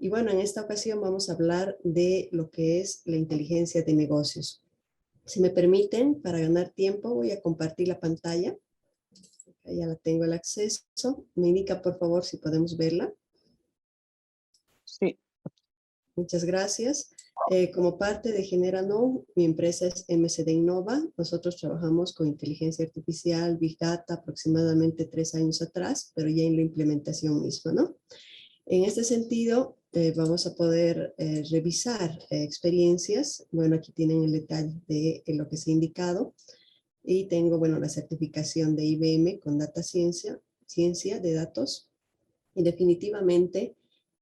Y bueno, en esta ocasión vamos a hablar de lo que es la inteligencia de negocios. Si me permiten, para ganar tiempo, voy a compartir la pantalla. Acá ya la tengo el acceso. Me indica, por favor, si podemos verla. Sí. Muchas gracias. Como parte de GeneraNow, mi empresa es MCD Innova. Nosotros trabajamos con inteligencia artificial, Big Data, aproximadamente 3 años atrás, pero ya en la implementación misma, ¿no? En este sentido, vamos a poder revisar experiencias. Bueno, aquí tienen el detalle de lo que se ha indicado. Y tengo, bueno, la certificación de IBM con Data Ciencia de Datos. Y definitivamente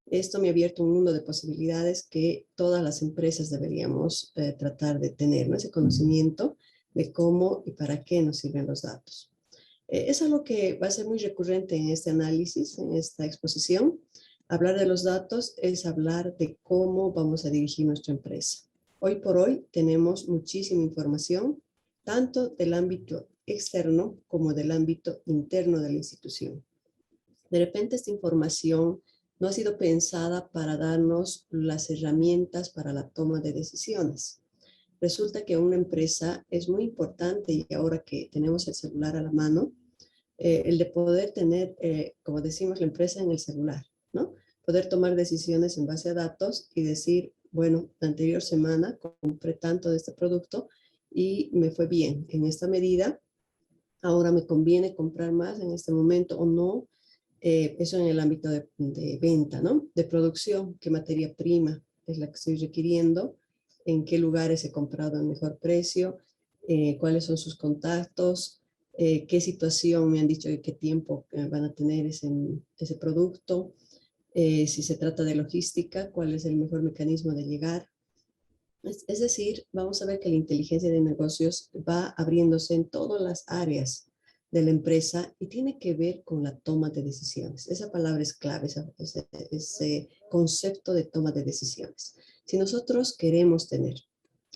esto me ha abierto un mundo de posibilidades que todas las empresas deberíamos tratar de tener, ¿no? Ese conocimiento de cómo y para qué nos sirven los datos. Es algo que va a ser muy recurrente en este análisis, en esta exposición. Hablar de los datos es hablar de cómo vamos a dirigir nuestra empresa. Hoy por hoy tenemos muchísima información, tanto del ámbito externo como del ámbito interno de la institución. De repente esta información no ha sido pensada para darnos las herramientas para la toma de decisiones. Resulta que una empresa es muy importante, y ahora que tenemos el celular a la mano, el de poder tener, como decimos, la empresa en el celular, ¿no? Poder tomar decisiones en base a datos y decir, bueno, la anterior semana compré tanto de este producto y me fue bien en esta medida, ahora me conviene comprar más en este momento o no. Eso en el ámbito de venta, ¿no? De producción, qué materia prima es la que estoy requiriendo, en qué lugares he comprado el mejor precio, cuáles son sus contactos, qué situación me han dicho y qué tiempo van a tener ese producto, si se trata de logística, cuál es el mejor mecanismo de llegar. Es decir, vamos a ver que la inteligencia de negocios va abriéndose en todas las áreas de la empresa y tiene que ver con la toma de decisiones. Esa palabra es clave, ese concepto de toma de decisiones. Si nosotros queremos tener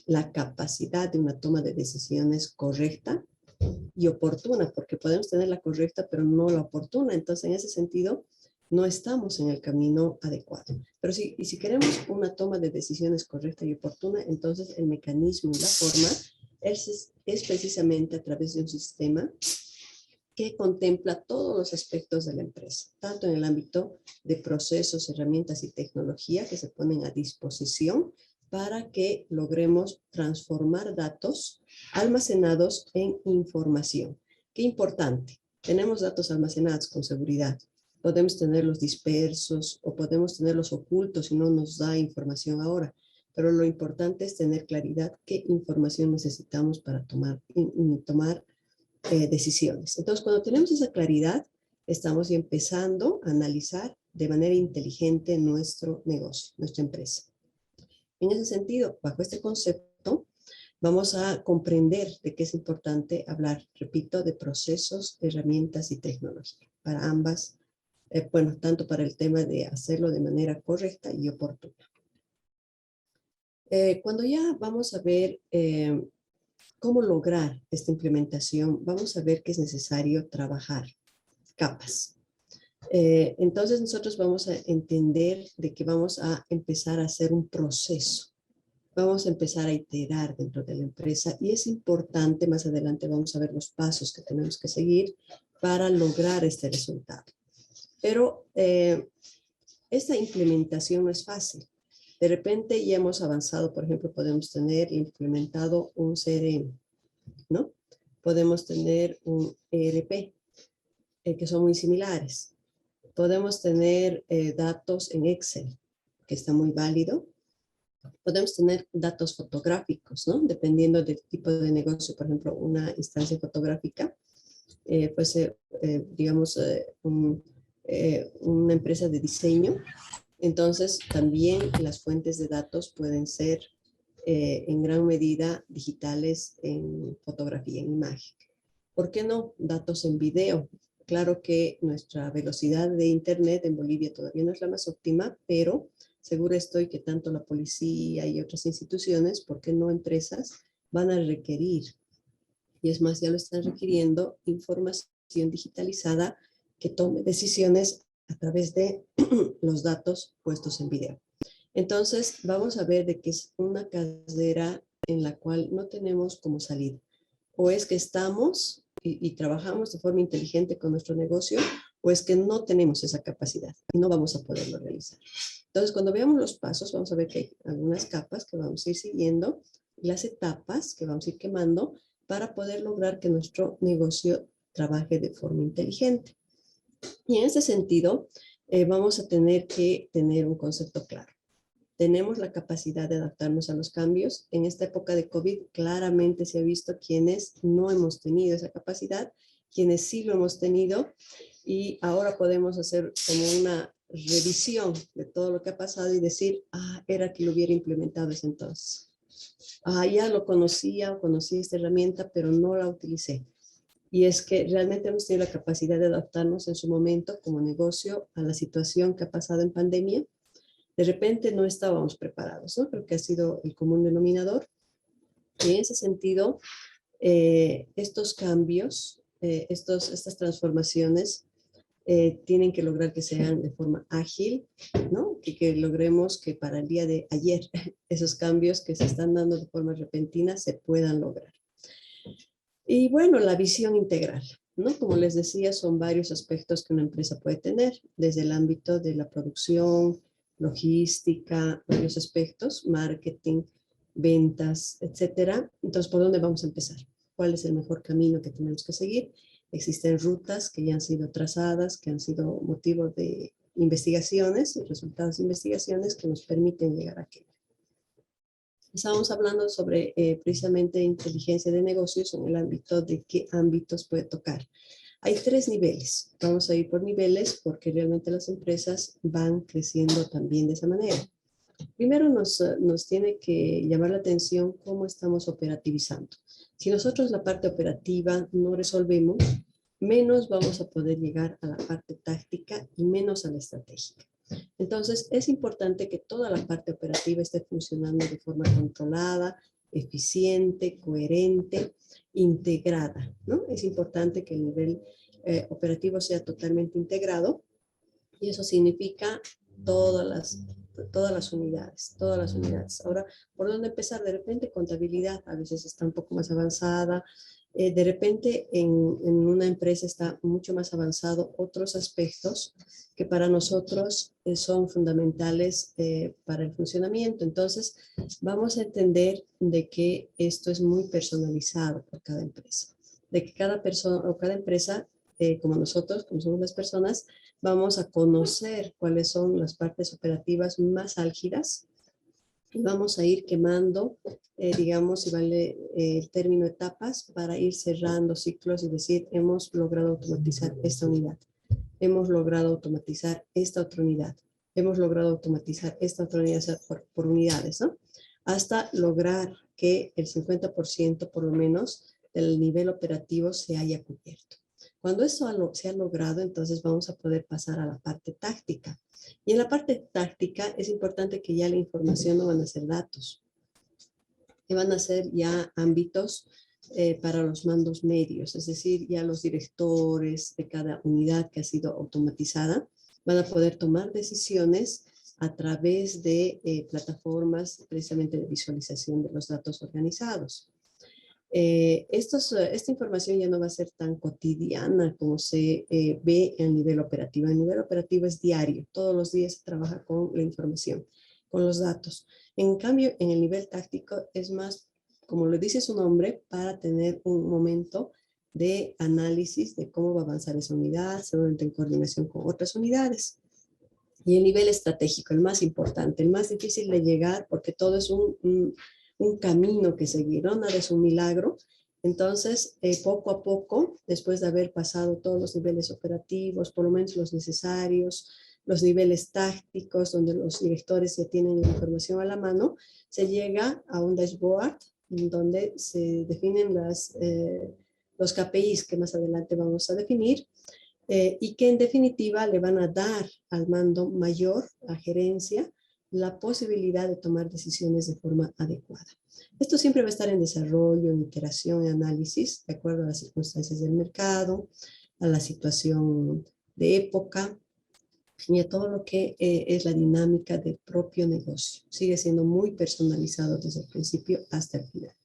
la capacidad de una toma de decisiones correcta y oportuna, porque podemos tener la correcta pero no la oportuna, entonces en ese sentido no estamos en el camino adecuado. Pero si queremos una toma de decisiones correcta y oportuna, entonces el mecanismo y la forma es precisamente a través de un sistema que contempla todos los aspectos de la empresa, tanto en el ámbito de procesos, herramientas y tecnología que se ponen a disposición para que logremos transformar datos almacenados en información. Qué importante, tenemos datos almacenados con seguridad. Podemos tenerlos dispersos o podemos tenerlos ocultos si no nos da información ahora. Pero lo importante es tener claridad qué información necesitamos para tomar decisiones. Entonces, cuando tenemos esa claridad, estamos ya empezando a analizar de manera inteligente nuestro negocio, nuestra empresa. En ese sentido, bajo este concepto, vamos a comprender de qué es importante hablar, repito, de procesos, herramientas y tecnología para ambas, bueno, tanto para el tema de hacerlo de manera correcta y oportuna. Cuando ya vamos a ver cómo lograr esta implementación, vamos a ver que es necesario trabajar capas. Entonces nosotros vamos a entender de que vamos a empezar a hacer un proceso. Vamos a empezar a iterar dentro de la empresa y es importante, más adelante vamos a ver los pasos que tenemos que seguir para lograr este resultado. Pero esta implementación no es fácil. De repente ya hemos avanzado, por ejemplo, podemos tener implementado un CRM, ¿no? Podemos tener un ERP, que son muy similares. Podemos tener datos en Excel, que está muy válido. Podemos tener datos fotográficos, ¿no? Dependiendo del tipo de negocio, por ejemplo, una instancia fotográfica, pues, digamos, una empresa de diseño. Entonces, también las fuentes de datos pueden ser en gran medida digitales en fotografía, en imagen. ¿Por qué no? Datos en video. Claro que nuestra velocidad de internet en Bolivia todavía no es la más óptima, pero seguro estoy que tanto la policía y otras instituciones, ¿por qué no empresas? Van a requerir, y es más, ya lo están requiriendo, información digitalizada que tome decisiones a través de los datos puestos en video. Entonces, vamos a ver de que es una cadera en la cual no tenemos como salida. O es que estamos y trabajamos de forma inteligente con nuestro negocio, o es que no tenemos esa capacidad y no vamos a poderlo realizar. Entonces, cuando veamos los pasos, vamos a ver que hay algunas capas que vamos a ir siguiendo, las etapas que vamos a ir quemando para poder lograr que nuestro negocio trabaje de forma inteligente. Y en ese sentido, vamos a tener que tener un concepto claro. Tenemos la capacidad de adaptarnos a los cambios. En esta época de COVID, claramente se ha visto quienes no hemos tenido esa capacidad, quienes sí lo hemos tenido, y ahora podemos hacer como una revisión de todo lo que ha pasado y decir, era que lo hubiera implementado desde entonces. Ya lo conocía o conocí esta herramienta, pero no la utilicé. Y es que realmente hemos tenido la capacidad de adaptarnos en su momento como negocio a la situación que ha pasado en pandemia. De repente no estábamos preparados, ¿no? Creo que ha sido el común denominador. Y en ese sentido, estos cambios, estas transformaciones tienen que lograr que sean de forma ágil, ¿no? Que logremos que para el día de ayer esos cambios que se están dando de forma repentina se puedan lograr. Y bueno, la visión integral, ¿no? Como les decía, son varios aspectos que una empresa puede tener, desde el ámbito de la producción, logística, varios aspectos, marketing, ventas, etcétera. Entonces, ¿por dónde vamos a empezar? ¿Cuál es el mejor camino que tenemos que seguir? Existen rutas que ya han sido trazadas, que han sido motivo de investigaciones, resultados de investigaciones que nos permiten llegar a aquello. Estábamos hablando sobre precisamente inteligencia de negocios en el ámbito de qué ámbitos puede tocar. Hay 3 niveles. Vamos a ir por niveles porque realmente las empresas van creciendo también de esa manera. Primero nos tiene que llamar la atención cómo estamos operativizando. Si nosotros la parte operativa no resolvemos, menos vamos a poder llegar a la parte táctica y menos a la estratégica. Entonces, es importante que toda la parte operativa esté funcionando de forma controlada, eficiente, coherente, integrada, ¿no? Es importante que el nivel operativo sea totalmente integrado y eso significa todas las unidades, todas las unidades. Ahora, ¿por dónde empezar? De repente, contabilidad a veces está un poco más avanzada, de repente en una empresa está mucho más avanzado otros aspectos que para nosotros son fundamentales para el funcionamiento. Entonces, vamos a entender de que esto es muy personalizado por cada empresa, de que cada persona o cada empresa, como nosotros, como somos las personas, vamos a conocer cuáles son las partes operativas más álgidas y vamos a ir quemando, digamos, si vale el término etapas, para ir cerrando ciclos y decir, hemos logrado automatizar esta unidad, hemos logrado automatizar esta otra unidad, hemos logrado automatizar esta otra unidad por unidades, ¿no? Hasta lograr que el 50% por lo menos del nivel operativo se haya cubierto. Cuando eso se ha logrado, entonces vamos a poder pasar a la parte táctica. Y en la parte táctica es importante que ya la información no van a ser datos, que van a ser ya ámbitos para los mandos medios, es decir, ya los directores de cada unidad que ha sido automatizada van a poder tomar decisiones a través de plataformas precisamente de visualización de los datos organizados. Esta información ya no va a ser tan cotidiana como se ve en el nivel operativo. El nivel operativo es diario, todos los días se trabaja con la información, con los datos. En cambio, en el nivel táctico es más, como lo dice su nombre, para tener un momento de análisis de cómo va a avanzar esa unidad, seguramente en coordinación con otras unidades. Y el nivel estratégico, el más importante, el más difícil de llegar, porque todo es un camino que seguir, ¿no? Nada es un milagro. Entonces, poco a poco, después de haber pasado todos los niveles operativos, por lo menos los necesarios, los niveles tácticos, donde los directores ya tienen la información a la mano, se llega a un dashboard donde se definen los KPIs que más adelante vamos a definir, y que en definitiva le van a dar al mando mayor, a gerencia, la posibilidad de tomar decisiones de forma adecuada. Esto siempre va a estar en desarrollo, en iteración, en análisis, de acuerdo a las circunstancias del mercado, a la situación de época, y a todo lo que es la dinámica del propio negocio. Sigue siendo muy personalizado desde el principio hasta el final.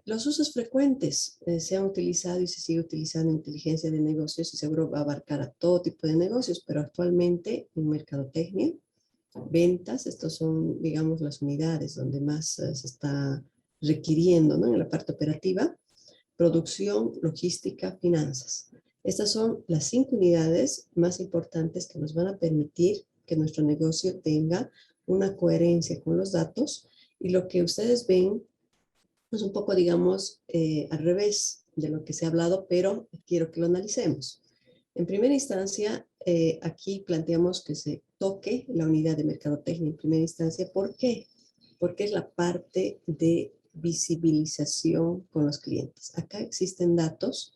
Los usos frecuentes se han utilizado y se sigue utilizando en inteligencia de negocios y seguro va a abarcar a todo tipo de negocios, pero actualmente en mercadotecnia, ventas, estos son, digamos, las unidades donde más se está requiriendo, ¿no? En la parte operativa, producción, logística, finanzas. Estas son las 5 unidades más importantes que nos van a permitir que nuestro negocio tenga una coherencia con los datos, y lo que ustedes ven es un poco, digamos, al revés de lo que se ha hablado, pero quiero que lo analicemos. En primera instancia, aquí planteamos que se toque la unidad de mercadotecnia en primera instancia. ¿Por qué? Porque es la parte de visibilización con los clientes. Acá existen datos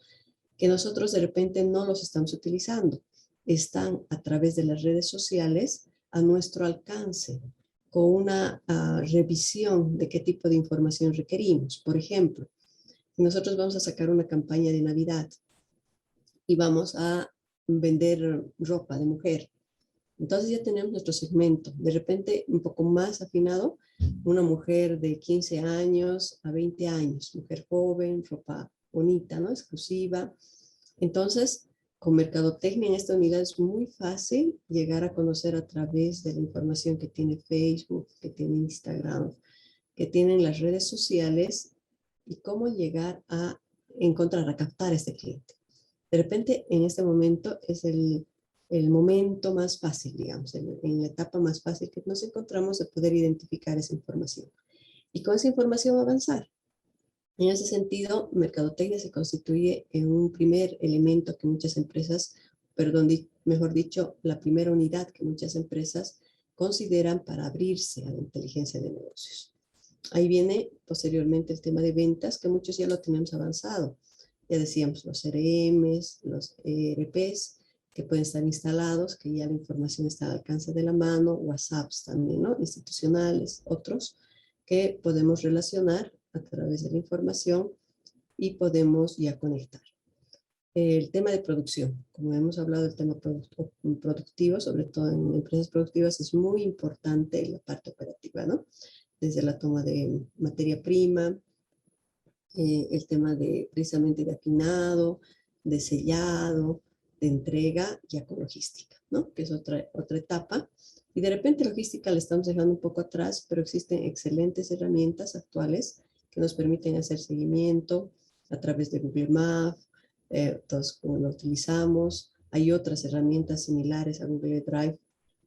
que nosotros de repente no los estamos utilizando. Están a través de las redes sociales a nuestro alcance, con una revisión de qué tipo de información requerimos. Por ejemplo, si nosotros vamos a sacar una campaña de Navidad y vamos a vender ropa de mujer, entonces ya tenemos nuestro segmento. De repente, un poco más afinado, una mujer de 15 años a 20 años, mujer joven, ropa bonita, ¿no? Exclusiva. Entonces, con mercadotecnia en esta unidad es muy fácil llegar a conocer a través de la información que tiene Facebook, que tiene Instagram, que tienen las redes sociales, y cómo llegar a encontrar, a captar a este cliente. De repente, en este momento es el momento más fácil, digamos, en la etapa más fácil que nos encontramos de poder identificar esa información. Y con esa información avanzar. En ese sentido, mercadotecnia se constituye en un primer elemento que muchas empresas, perdón, mejor dicho, la primera unidad que muchas empresas consideran para abrirse a la inteligencia de negocios. Ahí viene posteriormente el tema de ventas, que muchos ya lo tenemos avanzado. Ya decíamos los CRMs, los ERPs, que pueden estar instalados, que ya la información está al alcance de la mano, WhatsApps también, ¿no? Institucionales, otros, que podemos relacionar a través de la información y podemos ya conectar. El tema de producción, como hemos hablado del tema productivo, sobre todo en empresas productivas, es muy importante la parte operativa, ¿no? Desde la toma de materia prima, el tema de precisamente de afinado, de sellado, de entrega, ya con logística, ¿no? Que es otra etapa. Y de repente logística la estamos dejando un poco atrás, pero existen excelentes herramientas actuales que nos permiten hacer seguimiento a través de Google Maps, entonces como lo utilizamos. Hay otras herramientas similares a Google Drive,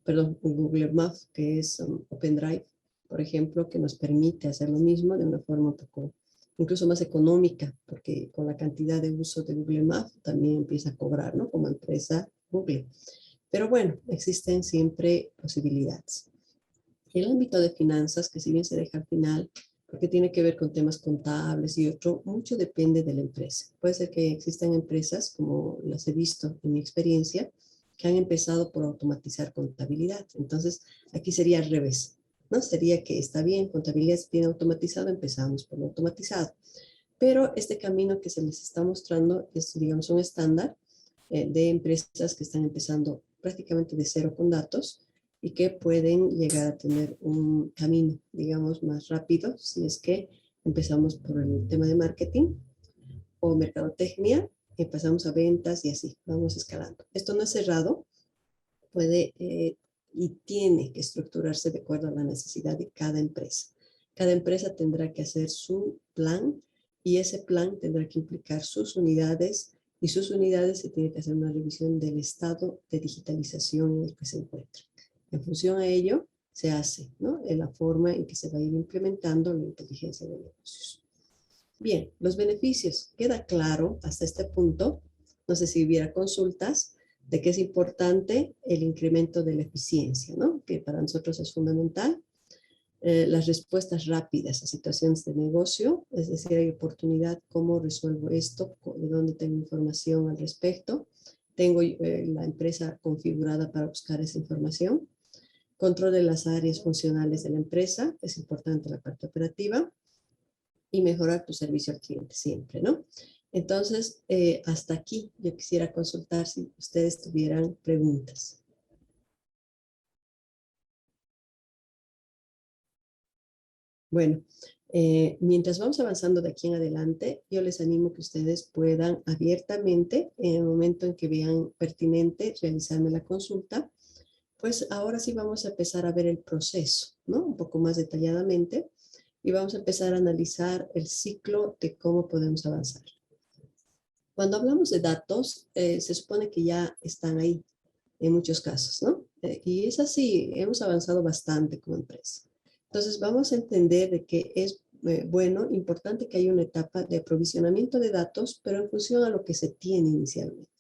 perdón, Google Maps, que es OpenDrive, por ejemplo, que nos permite hacer lo mismo de una forma un poco incluso más económica, porque con la cantidad de uso de Google Maps también empieza a cobrar, ¿no? Como empresa Google. Pero bueno, existen siempre posibilidades. Y el ámbito de finanzas, que si bien se deja al final, porque tiene que ver con temas contables y otro, mucho depende de la empresa. Puede ser que existan empresas, como las he visto en mi experiencia, que han empezado por automatizar contabilidad. Entonces, aquí sería al revés, ¿no? Sería que está bien, contabilidad se tiene automatizado, empezamos por lo automatizado. Pero este camino que se les está mostrando es, digamos, un estándar de empresas que están empezando prácticamente de cero con datos y que pueden llegar a tener un camino, digamos, más rápido si es que empezamos por el tema de marketing o mercadotecnia, pasamos a ventas y así, vamos escalando. Esto no es cerrado, puede y tiene que estructurarse de acuerdo a la necesidad de cada empresa. Cada empresa tendrá que hacer su plan y ese plan tendrá que implicar sus unidades, y sus unidades se tiene que hacer una revisión del estado de digitalización en el que se encuentra. En función a ello se hace, ¿no? En la forma en que se va a ir implementando la inteligencia de negocios. Bien, los beneficios. Queda claro hasta este punto. No sé si hubiera consultas de que es importante el incremento de la eficiencia, ¿no? Que para nosotros es fundamental. Las respuestas rápidas a situaciones de negocio, es decir, hay oportunidad, cómo resuelvo esto, de dónde tengo información al respecto, tengo la empresa configurada para buscar esa información, control de las áreas funcionales de la empresa, es importante la parte operativa, y mejorar tu servicio al cliente siempre, ¿no? Entonces, hasta aquí yo quisiera consultar si ustedes tuvieran preguntas. Bueno, mientras vamos avanzando de aquí en adelante, yo les animo que ustedes puedan abiertamente, en el momento en que vean pertinente realizarme la consulta, pues ahora sí vamos a empezar a ver el proceso, ¿no? Un poco más detalladamente y vamos a empezar a analizar el ciclo de cómo podemos avanzar. Cuando hablamos de datos, se supone que ya están ahí en muchos casos, ¿no? Y es así, hemos avanzado bastante como empresa. Entonces vamos a entender de que es bueno, importante que haya una etapa de aprovisionamiento de datos, pero en función a lo que se tiene inicialmente.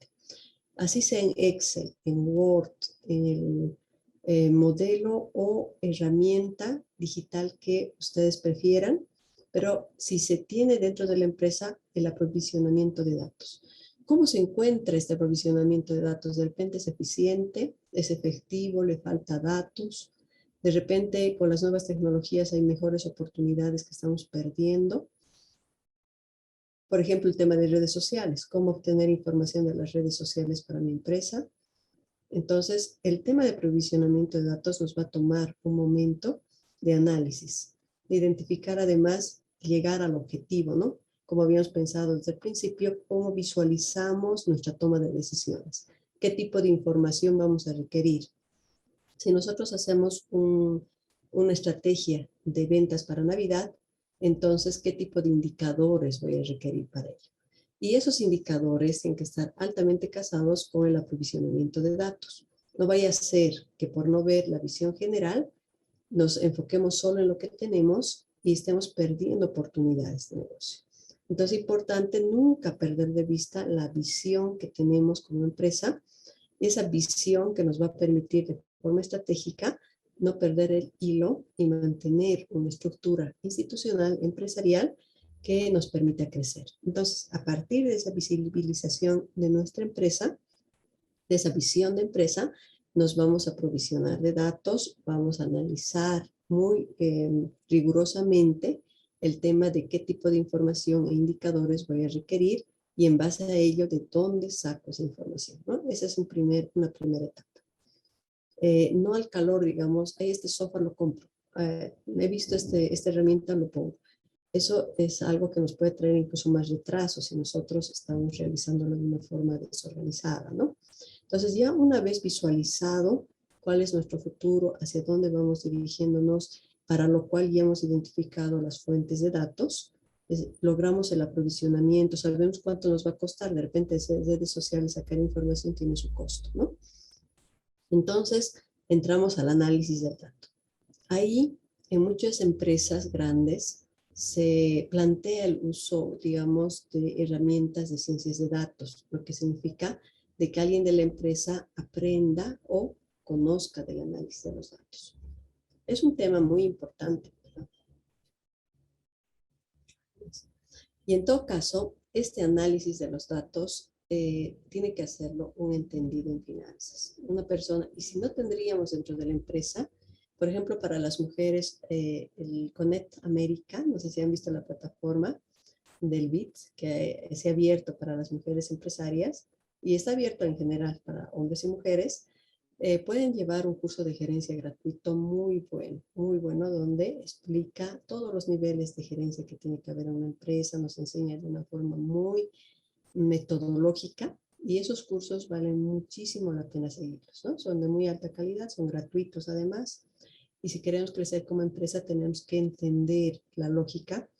Así sea en Excel, en Word, en el modelo o herramienta digital que ustedes prefieran, pero si se tiene dentro de la empresa el aprovisionamiento de datos. ¿Cómo se encuentra este aprovisionamiento de datos? De repente es eficiente, es efectivo, le falta datos. De repente con las nuevas tecnologías hay mejores oportunidades que estamos perdiendo. Por ejemplo, el tema de redes sociales, cómo obtener información de las redes sociales para mi empresa. Entonces, el tema de aprovisionamiento de datos nos va a tomar un momento de análisis, de identificar además, llegar al objetivo, ¿no? Como habíamos pensado desde el principio, cómo visualizamos nuestra toma de decisiones, qué tipo de información vamos a requerir. Si nosotros hacemos una estrategia de ventas para Navidad, entonces, ¿qué tipo de indicadores voy a requerir para ello? Y esos indicadores tienen que estar altamente casados con el aprovisionamiento de datos. No vaya a ser que por no ver la visión general, nos enfoquemos solo en lo que tenemos y estemos perdiendo oportunidades de negocio. Entonces, es importante nunca perder de vista la visión que tenemos como empresa, esa visión que nos va a permitir de forma estratégica no perder el hilo y mantener una estructura institucional, empresarial, que nos permita crecer. Entonces, a partir de esa visibilización de nuestra empresa, de esa visión de empresa, nos vamos a provisionar de datos, vamos a analizar muy rigurosamente el tema de qué tipo de información e indicadores voy a requerir y en base a ello de dónde saco esa información, ¿no? Esa es una primera etapa. No al calor, digamos, este software lo compro, he visto esta herramienta, lo pongo. Eso es algo que nos puede traer incluso más retrasos si nosotros estamos realizándolo de una forma desorganizada, ¿no? Entonces, ya una vez visualizado cuál es nuestro futuro, hacia dónde vamos dirigiéndonos, para lo cual ya hemos identificado las fuentes de datos, logramos el aprovisionamiento, sabemos cuánto nos va a costar, de repente en redes sociales sacar información tiene su costo, ¿no? Entonces, entramos al análisis del dato. Ahí, en muchas empresas grandes, se plantea el uso, digamos, de herramientas de ciencias de datos, lo que significa de que alguien de la empresa aprenda o conozca del análisis de los datos. Es un tema muy importante, ¿verdad? Y en todo caso, este análisis de los datos tiene que hacerlo un entendido en finanzas. Una persona, y si no tendríamos dentro de la empresa, por ejemplo, para las mujeres, el Connect America, no sé si han visto la plataforma del BIT, que se ha abierto para las mujeres empresarias y está abierto en general para hombres y mujeres, pueden llevar un curso de gerencia gratuito muy bueno, donde explica todos los niveles de gerencia que tiene que haber en una empresa, nos enseña de una forma muy metodológica y esos cursos valen muchísimo la pena seguirlos, ¿no? Son de muy alta calidad, son gratuitos además, y si queremos crecer como empresa tenemos que entender la lógica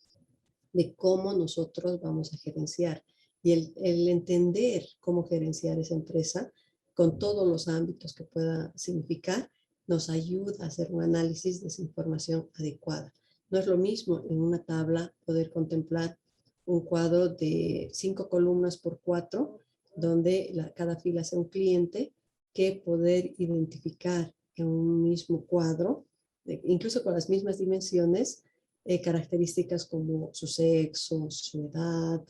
de cómo nosotros vamos a gerenciar. Y el entender cómo gerenciar esa empresa con todos los ámbitos que pueda significar, nos ayuda a hacer un análisis de esa información adecuada. No es lo mismo en una tabla poder contemplar un cuadro de 5 columnas por 4, donde cada fila sea un cliente, que poder identificar en un mismo cuadro, incluso con las mismas dimensiones, características como su sexo, su edad,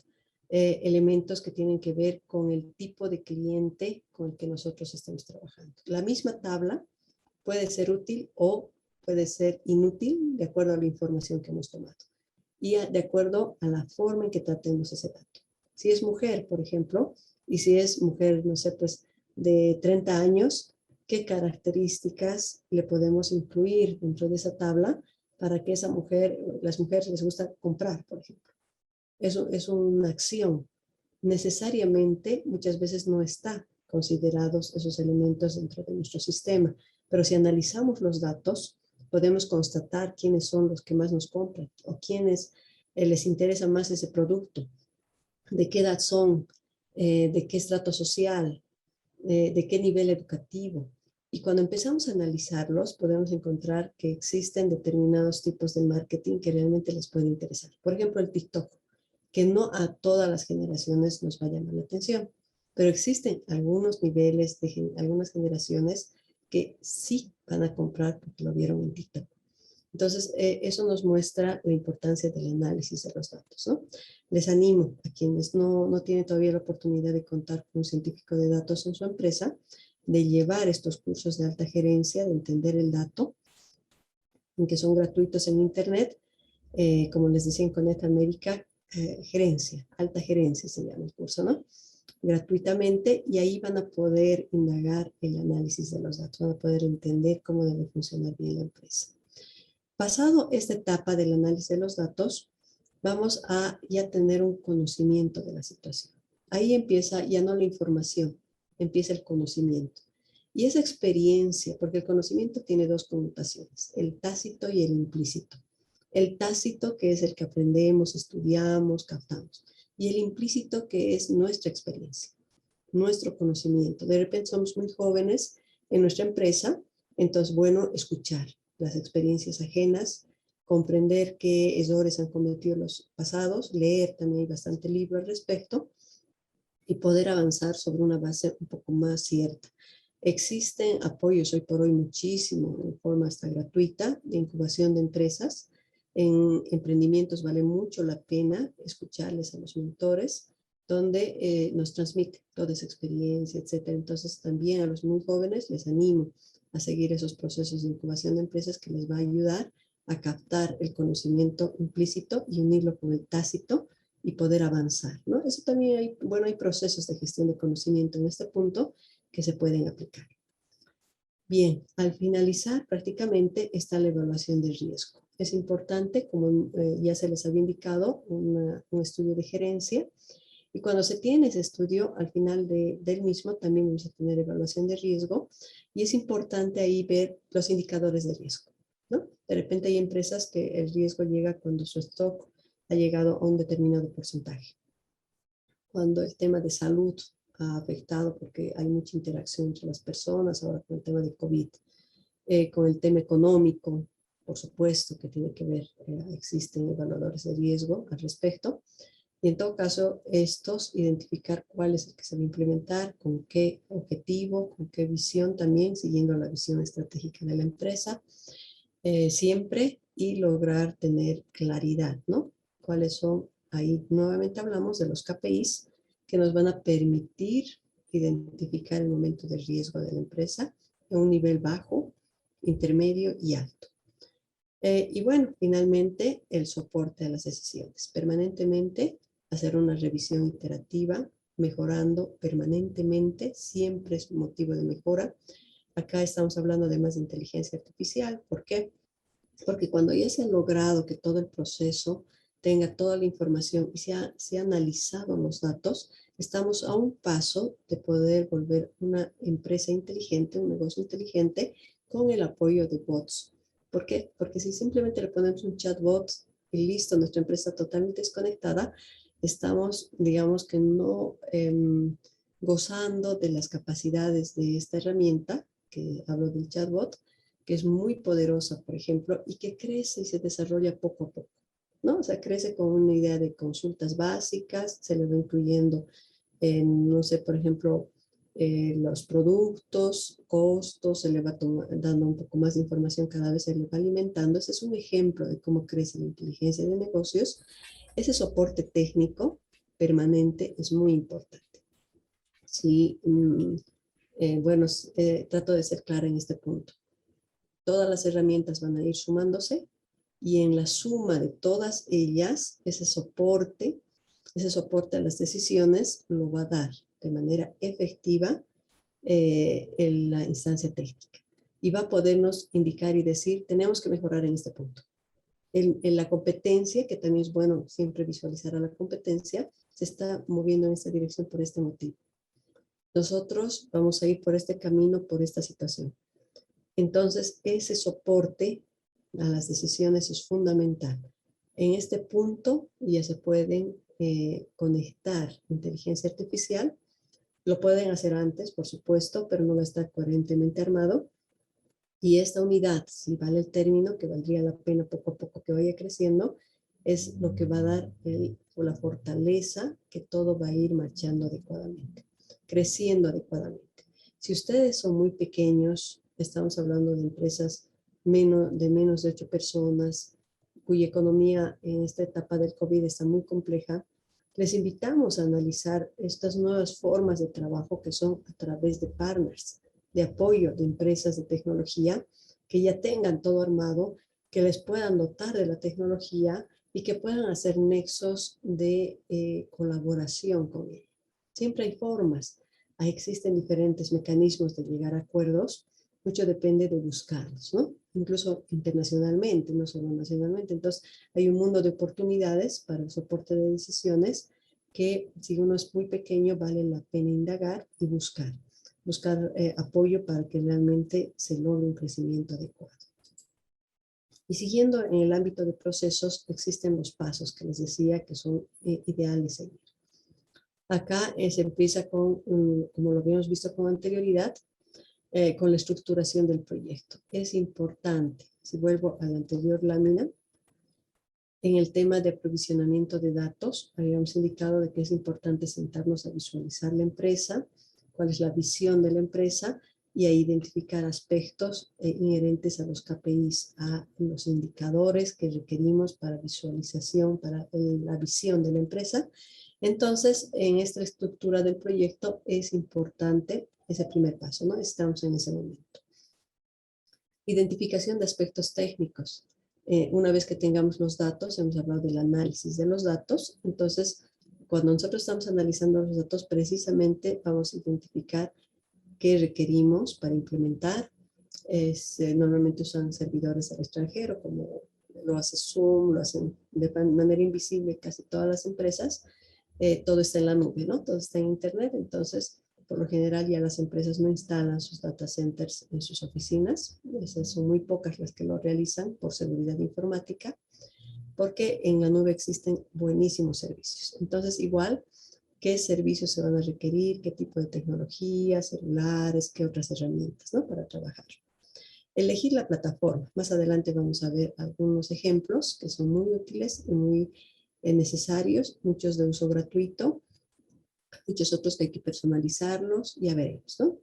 elementos que tienen que ver con el tipo de cliente con el que nosotros estamos trabajando. La misma tabla puede ser útil o puede ser inútil de acuerdo a la información que hemos tomado y de acuerdo a la forma en que tratemos ese dato. Si es mujer, por ejemplo, y si es mujer, no sé, pues de 30 años, ¿qué características le podemos incluir dentro de esa tabla para que esa mujer, las mujeres les gusta comprar, por ejemplo? Eso es una acción. Necesariamente, muchas veces no está considerados esos elementos dentro de nuestro sistema, pero si analizamos los datos, podemos constatar quiénes son los que más nos compran o quiénes les interesa más ese producto, de qué edad son, de qué estrato social, de qué nivel educativo. Y cuando empezamos a analizarlos, podemos encontrar que existen determinados tipos de marketing que realmente les puede interesar. Por ejemplo, el TikTok, que no a todas las generaciones nos va a llamar la atención, pero existen algunos niveles de algunas generaciones que sí van a comprar porque lo vieron en TikTok. Entonces, eso nos muestra la importancia del análisis de los datos, ¿no? Les animo a quienes no tienen todavía la oportunidad de contar con un científico de datos en su empresa, de llevar estos cursos de alta gerencia, de entender el dato, en que son gratuitos en Internet, como les decía en Connect América, gerencia, alta gerencia se llama el curso, ¿no? Gratuitamente, y ahí van a poder indagar el análisis de los datos, van a poder entender cómo debe funcionar bien la empresa. Pasado esta etapa del análisis de los datos, vamos a ya tener un conocimiento de la situación. Ahí empieza ya no la información, empieza el conocimiento. Y esa experiencia, porque el conocimiento tiene dos connotaciones, el tácito y el implícito. El tácito, que es el que aprendemos, estudiamos, captamos. Y el implícito, que es nuestra experiencia, nuestro conocimiento. De repente somos muy jóvenes en nuestra empresa, entonces, bueno, escuchar las experiencias ajenas, comprender qué errores han cometido los pasados, leer también hay bastante libro al respecto y poder avanzar sobre una base un poco más cierta. Existen apoyos hoy por hoy muchísimo, en forma hasta gratuita, de incubación de empresas. En emprendimientos vale mucho la pena escucharles a los mentores, donde nos transmite toda esa experiencia, etcétera. Entonces también a los muy jóvenes les animo a seguir esos procesos de incubación de empresas que les va a ayudar a captar el conocimiento implícito y unirlo con el tácito y poder avanzar, ¿no? Eso también hay, bueno, hay procesos de gestión de conocimiento en este punto que se pueden aplicar. Bien, al finalizar prácticamente está la evaluación de riesgo. Es importante, como ya se les había indicado, un estudio de gerencia. Y cuando se tiene ese estudio, al final del mismo también vamos a tener evaluación de riesgo. Y es importante ahí ver los indicadores de riesgo, ¿no? De repente hay empresas que el riesgo llega cuando su stock ha llegado a un determinado porcentaje. Cuando el tema de salud ha afectado porque hay mucha interacción entre las personas, ahora con el tema de COVID, con el tema económico, por supuesto que tiene que ver, existen evaluadores de riesgo al respecto. Y en todo caso, estos, identificar cuál es el que se va a implementar, con qué objetivo, con qué visión también, siguiendo la visión estratégica de la empresa, siempre, y lograr tener claridad, ¿no? ¿Cuáles son? Ahí nuevamente hablamos de los KPIs que nos van a permitir identificar el momento de riesgo de la empresa a un nivel bajo, intermedio y alto. Y bueno, finalmente el soporte a las decisiones. Permanentemente hacer una revisión iterativa, mejorando permanentemente, siempre es un motivo de mejora. Acá estamos hablando además de inteligencia artificial. ¿Por qué? Porque cuando ya se ha logrado que todo el proceso tenga toda la información y se ha analizado los datos, estamos a un paso de poder volver una empresa inteligente, un negocio inteligente, con el apoyo de bots. ¿Por qué? Porque si simplemente le ponemos un chatbot y listo, nuestra empresa totalmente desconectada, estamos, digamos que no gozando de las capacidades de esta herramienta, que hablo del chatbot, que es muy poderosa, por ejemplo, y que crece y se desarrolla poco a poco, ¿no? O sea, crece con una idea de consultas básicas, se le va incluyendo, no sé, por ejemplo, los productos, costos, se le va dando un poco más de información, cada vez se le va alimentando. Ese es un ejemplo de cómo crece la inteligencia de negocios. Ese soporte técnico permanente es muy importante. Sí, bueno, trato de ser clara en este punto. Todas las herramientas van a ir sumándose y en la suma de todas ellas, ese soporte Ese soporte a las decisiones lo va a dar de manera efectiva en la instancia técnica. Y va a podernos indicar y decir, tenemos que mejorar en este punto. En la competencia, que también es bueno siempre visualizar a la competencia, se está moviendo en esta dirección por este motivo. Nosotros vamos a ir por este camino, por esta situación. Entonces, ese soporte a las decisiones es fundamental. En este punto ya se pueden conectar inteligencia artificial. Lo pueden hacer antes, por supuesto, pero no va a estar coherentemente armado. Y esta unidad, si vale el término, que valdría la pena poco a poco que vaya creciendo, es lo que va a dar la fortaleza que todo va a ir marchando adecuadamente, creciendo adecuadamente. Si ustedes son muy pequeños, estamos hablando de empresas de menos de 8 personas, cuya economía en esta etapa del COVID está muy compleja, les invitamos a analizar estas nuevas formas de trabajo que son a través de partners, de apoyo de empresas de tecnología que ya tengan todo armado, que les puedan dotar de la tecnología y que puedan hacer nexos de colaboración con ella. Siempre hay formas, ahí existen diferentes mecanismos de llegar a acuerdos, mucho depende de buscarlos, ¿no? Incluso internacionalmente, no solo nacionalmente. Entonces, hay un mundo de oportunidades para el soporte de decisiones que, si uno es muy pequeño, vale la pena indagar y buscar apoyo para que realmente se logre un crecimiento adecuado. Y siguiendo en el ámbito de procesos, existen los pasos que les decía que son ideales seguir. Acá se empieza con, como lo habíamos visto con anterioridad, con la estructuración del proyecto. Es importante, si vuelvo a la anterior lámina, en el tema de aprovisionamiento de datos, habíamos indicado de que es importante sentarnos a visualizar la empresa, cuál es la visión de la empresa y a identificar aspectos inherentes a los KPIs, a los indicadores que requerimos para visualización, para la visión de la empresa. Entonces, en esta estructura del proyecto es importante ese primer paso, ¿no? Estamos en ese momento. Identificación de aspectos técnicos. Una vez que tengamos los datos, hemos hablado del análisis de los datos, entonces cuando nosotros estamos analizando los datos, precisamente vamos a identificar qué requerimos para implementar. Normalmente usan servidores al extranjero, como lo hace Zoom, lo hacen de manera invisible casi todas las empresas. Todo está en la nube, ¿no? Todo está en Internet, entonces por lo general ya las empresas no instalan sus data centers en sus oficinas. Esas son muy pocas las que lo realizan por seguridad informática, porque en la nube existen buenísimos servicios. Entonces, igual, ¿qué servicios se van a requerir? ¿Qué tipo de tecnología, celulares, qué otras herramientas, ¿no? Para trabajar. Elegir la plataforma. Más adelante vamos a ver algunos ejemplos que son muy útiles y muy necesarios, muchos de uso gratuito, muchos otros que hay que personalizarlos, ya veremos, ¿no?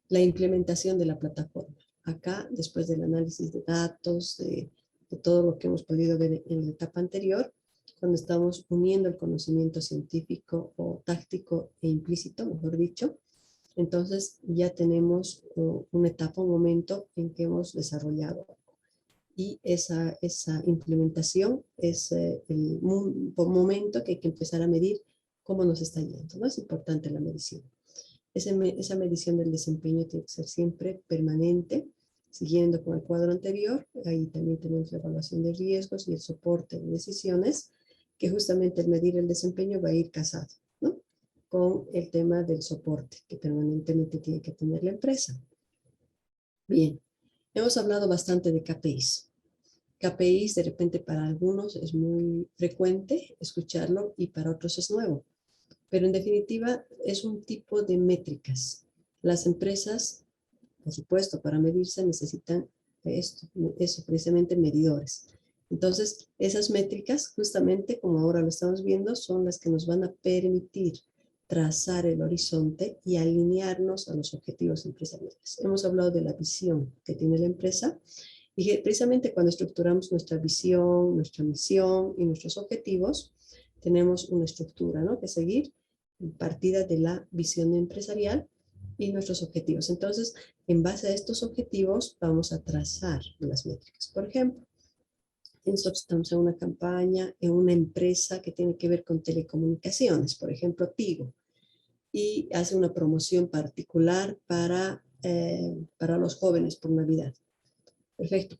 La implementación de la plataforma. Acá, después del análisis de datos, de todo lo que hemos podido ver en la etapa anterior, cuando estamos uniendo el conocimiento científico o táctico e implícito, mejor dicho, entonces ya tenemos una etapa, un momento en que hemos desarrollado. Y esa implementación es el momento que hay que empezar a medir cómo nos está yendo, ¿no? Es importante la medición. Esa medición del desempeño tiene que ser siempre permanente, siguiendo con el cuadro anterior. Ahí también tenemos la evaluación de riesgos y el soporte de decisiones, que justamente el medir el desempeño va a ir casado, ¿no? Con el tema del soporte que permanentemente tiene que tener la empresa. Bien, hemos hablado bastante de KPIs. KPIs de repente para algunos es muy frecuente escucharlo y para otros es nuevo. Pero en definitiva es un tipo de métricas. Las empresas, por supuesto, para medirse necesitan eso precisamente medidores. Entonces, esas métricas, justamente como ahora lo estamos viendo, son las que nos van a permitir trazar el horizonte y alinearnos a los objetivos empresariales. Hemos hablado de la visión que tiene la empresa y que precisamente cuando estructuramos nuestra visión, nuestra misión y nuestros objetivos, tenemos una estructura, ¿no?, que seguir, partida de la visión empresarial y nuestros objetivos. Entonces, en base a estos objetivos, vamos a trazar las métricas. Por ejemplo, Nosotros estamos en una campaña, en una empresa que tiene que ver con telecomunicaciones, por ejemplo, Tigo, y hace una promoción particular para los jóvenes por Navidad. Perfecto.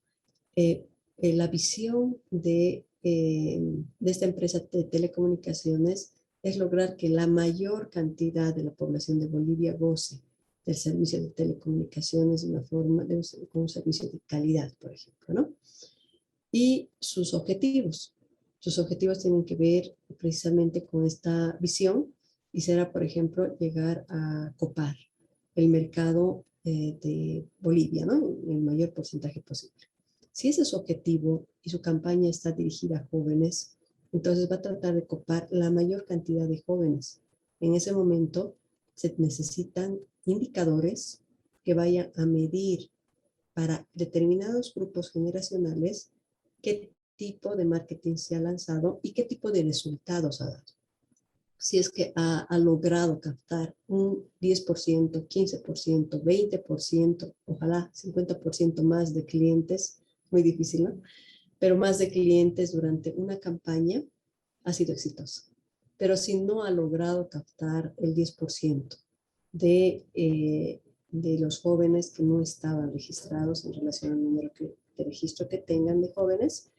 La visión de esta empresa de telecomunicaciones es lograr que la mayor cantidad de la población de Bolivia goce del servicio de telecomunicaciones de una forma, con un servicio de calidad, por ejemplo, ¿no? Y sus objetivos. Sus objetivos tienen que ver precisamente con esta visión y será, por ejemplo, llegar a copar el mercado de Bolivia, ¿no? En el mayor porcentaje posible. Si ese es su objetivo y su campaña está dirigida a jóvenes, entonces va a tratar de copar la mayor cantidad de jóvenes. En ese momento se necesitan indicadores que vayan a medir para determinados grupos generacionales qué tipo de marketing se ha lanzado y qué tipo de resultados ha dado. Si es que ha logrado captar un 10%, 15%, 20%, ojalá 50% más de clientes, muy difícil, ¿no? Pero más de clientes durante una campaña, ha sido exitosa. Pero si no ha logrado captar el 10% de los jóvenes que no estaban registrados en relación al número de registro que tengan de jóvenes,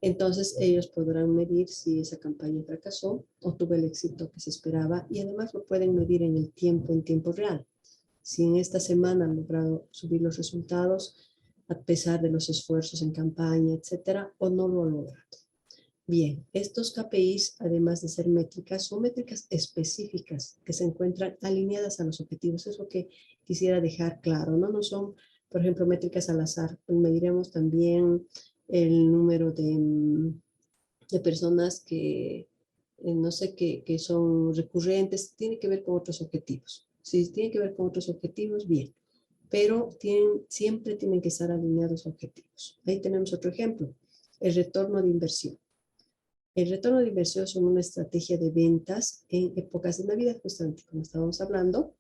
entonces ellos podrán medir si esa campaña fracasó o tuvo el éxito que se esperaba y además lo pueden medir en el tiempo, en tiempo real. Si en esta semana han logrado subir los resultados a pesar de los esfuerzos en campaña, etcétera, o no lo han logrado. Bien, estos KPIs, además de ser métricas, son métricas específicas que se encuentran alineadas a los objetivos. Es lo que quisiera dejar claro, ¿no? No son, por ejemplo, métricas al azar. Mediremos también el número de personas que, no sé, que son recurrentes. Tiene que ver con otros objetivos. Si tiene que ver con otros objetivos, bien. Pero siempre tienen que estar alineados a objetivos. Ahí tenemos otro ejemplo, el retorno de inversión. El retorno de inversión son una estrategia de ventas en épocas de Navidad, justamente como estábamos hablando.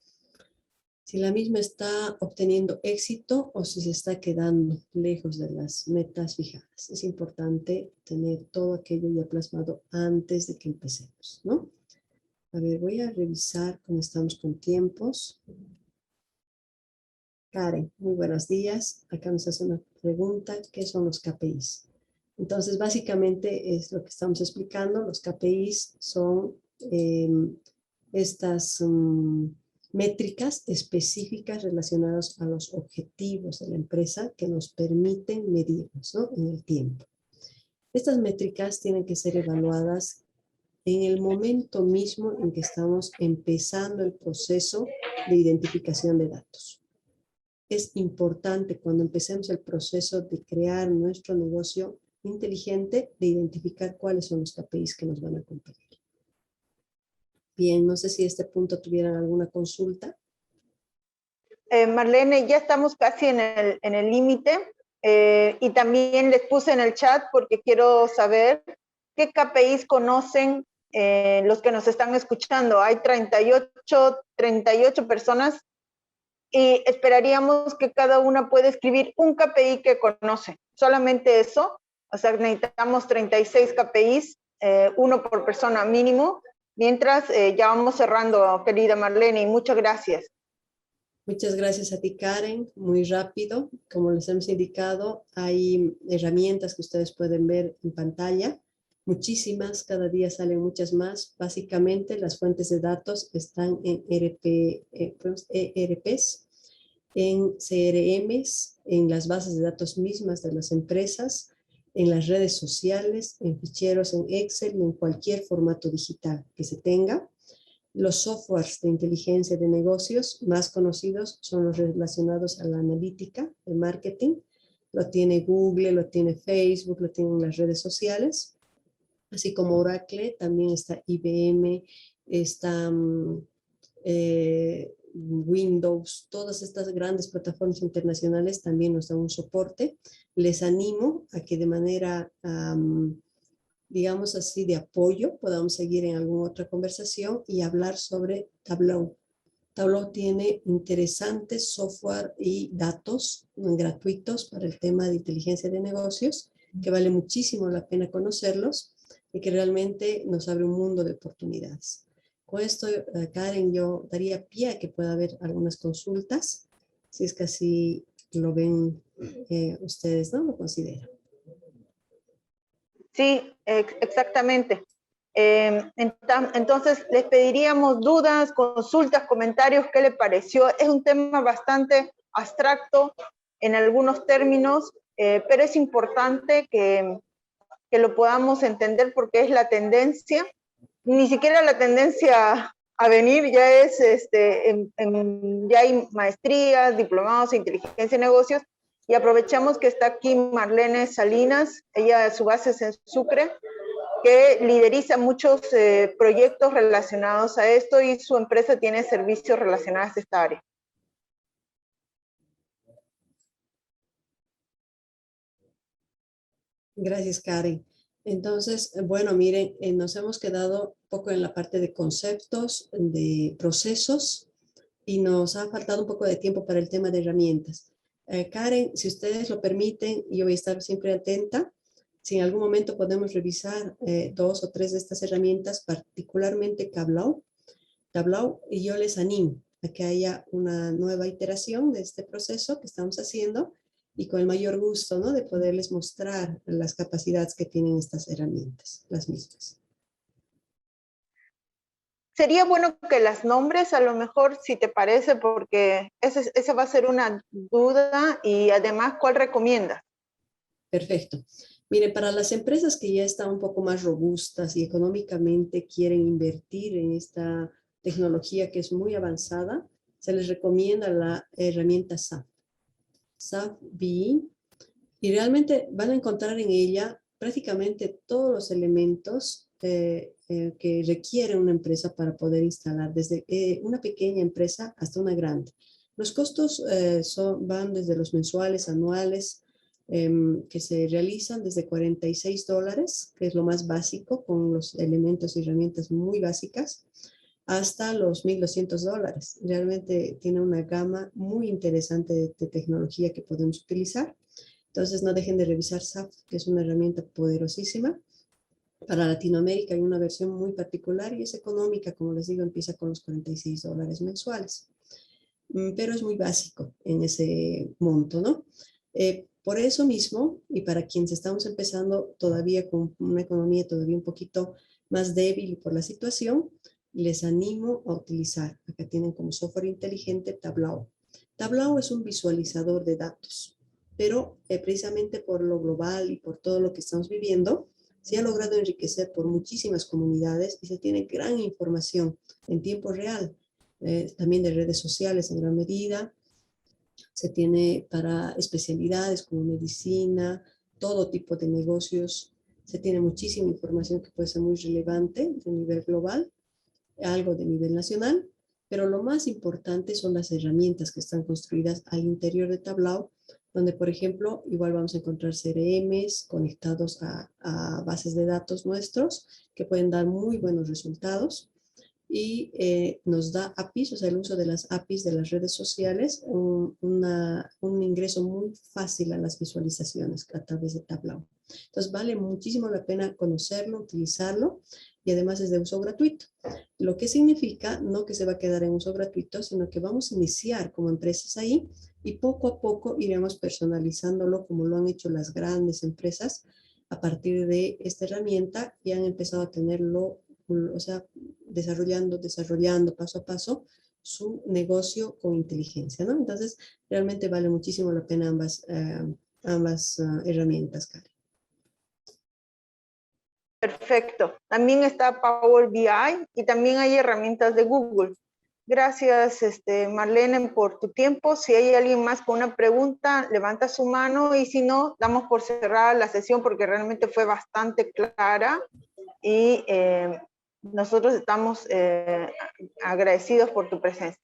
Si la misma está obteniendo éxito o si se está quedando lejos de las metas fijadas. Es importante tener todo aquello ya plasmado antes de que empecemos, ¿no? A ver, voy a revisar cómo estamos con tiempos. Karen, muy buenos días. Acá nos hace una pregunta, ¿qué son los KPIs? Entonces, básicamente es lo que estamos explicando. Los KPIs son estas métricas específicas relacionadas a los objetivos de la empresa que nos permiten medirnos, ¿no? En el tiempo. Estas métricas tienen que ser evaluadas en el momento mismo en que estamos empezando el proceso de identificación de datos. Es importante cuando empecemos el proceso de crear nuestro negocio inteligente de identificar cuáles son los KPIs que nos van a cumplir. Bien, no sé si a este punto tuvieran alguna consulta. Marlene, ya estamos casi en el límite y también les puse en el chat porque quiero saber qué KPIs conocen los que nos están escuchando. Hay 38 personas y esperaríamos que cada una pueda escribir un KPI que conoce. Solamente eso, o sea, necesitamos 36 KPIs, uno por persona mínimo. Mientras, ya vamos cerrando, querida Marlene, y muchas gracias. Muchas gracias a ti, Karen. Muy rápido, como les hemos indicado, hay herramientas que ustedes pueden ver en pantalla. Muchísimas, cada día salen muchas más. Básicamente, las fuentes de datos están en ERPs, en CRMs, en las bases de datos mismas de las empresas, en las redes sociales, en ficheros en Excel y en cualquier formato digital que se tenga. Los softwares de inteligencia de negocios más conocidos son los relacionados a la analítica, el marketing. Lo tiene Google, lo tiene Facebook, lo tienen las redes sociales. Así como Oracle, también está IBM, está Windows, todas estas grandes plataformas internacionales también nos dan un soporte. Les animo a que de manera digamos así, de apoyo, podamos seguir en alguna otra conversación y hablar sobre Tableau. Tableau tiene interesantes software y datos gratuitos para el tema de inteligencia de negocios que vale muchísimo la pena conocerlos y que realmente nos abre un mundo de oportunidades. Con esto, Karen, yo daría pie a que pueda haber algunas consultas, si es que así lo ven ustedes, ¿no? Lo consideran. Sí, exactamente. Entonces, les pediríamos dudas, consultas, comentarios, ¿qué le pareció? Es un tema bastante abstracto en algunos términos, pero es importante que lo podamos entender porque es la tendencia, ni siquiera la tendencia a venir, ya es, ya hay maestrías, diplomados en inteligencia y negocios, y aprovechamos que está aquí Marlene Salinas, ella su base es en Sucre, que lideriza muchos proyectos relacionados a esto y su empresa tiene servicios relacionados a esta área. Gracias, Karen. Entonces, bueno, miren, nos hemos quedado un poco en la parte de conceptos, de procesos, y nos ha faltado un poco de tiempo para el tema de herramientas. Karen, si ustedes lo permiten, yo voy a estar siempre atenta. Si en algún momento podemos revisar 2 o 3 de estas herramientas, particularmente Tableau, y yo les animo a que haya una nueva iteración de este proceso que estamos haciendo y con el mayor gusto, ¿no?, de poderles mostrar las capacidades que tienen estas herramientas, las mismas. Sería bueno que las nombres, a lo mejor, si te parece, porque esa va a ser una duda, y además, ¿cuál recomiendas? Perfecto. Miren, para las empresas que ya están un poco más robustas y económicamente quieren invertir en esta tecnología que es muy avanzada, se les recomienda la herramienta SAP. SAP BI, y realmente van a encontrar en ella prácticamente todos los elementos que requiere una empresa para poder instalar, desde una pequeña empresa hasta una grande. Los costos van desde los mensuales, anuales, que se realizan desde $46, que es lo más básico, con los elementos y herramientas muy básicas, hasta los $1,200. Realmente tiene una gama muy interesante de tecnología que podemos utilizar. Entonces no dejen de revisar SAP, que es una herramienta poderosísima. Para Latinoamérica hay una versión muy particular y es económica, como les digo, empieza con los $46 mensuales. Pero es muy básico en ese monto, ¿no? Por eso mismo, y para quienes estamos empezando todavía con una economía todavía un poquito más débil por la situación, les animo a utilizar, acá tienen como software inteligente Tableau. Tableau es un visualizador de datos, pero precisamente por lo global y por todo lo que estamos viviendo, se ha logrado enriquecer por muchísimas comunidades y se tiene gran información en tiempo real, también de redes sociales en gran medida. Se tiene para especialidades como medicina, todo tipo de negocios. Se tiene muchísima información que puede ser muy relevante de nivel global, algo de nivel nacional, pero lo más importante son las herramientas que están construidas al interior de Tableau, donde, por ejemplo, igual vamos a encontrar CRMs conectados a bases de datos nuestros que pueden dar muy buenos resultados, y nos da APIs, o sea, el uso de las APIs de las redes sociales, un ingreso muy fácil a las visualizaciones a través de Tableau. Entonces, vale muchísimo la pena conocerlo, utilizarlo, y además es de uso gratuito. Lo que significa no que se va a quedar en uso gratuito, sino que vamos a iniciar como empresas ahí y poco a poco iremos personalizándolo como lo han hecho las grandes empresas a partir de esta herramienta, y han empezado a tenerlo, o sea, desarrollando paso a paso su negocio con inteligencia, ¿no? Entonces, realmente vale muchísimo la pena ambas herramientas, Karen. Perfecto. También está Power BI y también hay herramientas de Google. Gracias, Marlene, por tu tiempo. Si hay alguien más con una pregunta, levanta su mano, y si no, damos por cerrada la sesión porque realmente fue bastante clara, y nosotros estamos agradecidos por tu presencia.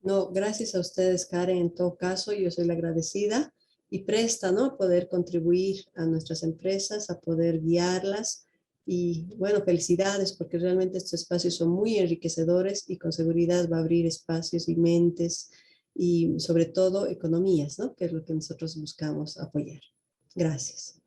No, gracias a ustedes, Karen. En todo caso, yo soy la agradecida y presta, ¿no?, a poder contribuir a nuestras empresas, a poder guiarlas. Y bueno, felicidades, porque realmente estos espacios son muy enriquecedores y con seguridad va a abrir espacios y mentes y sobre todo economías, ¿no?, que es lo que nosotros buscamos apoyar. Gracias.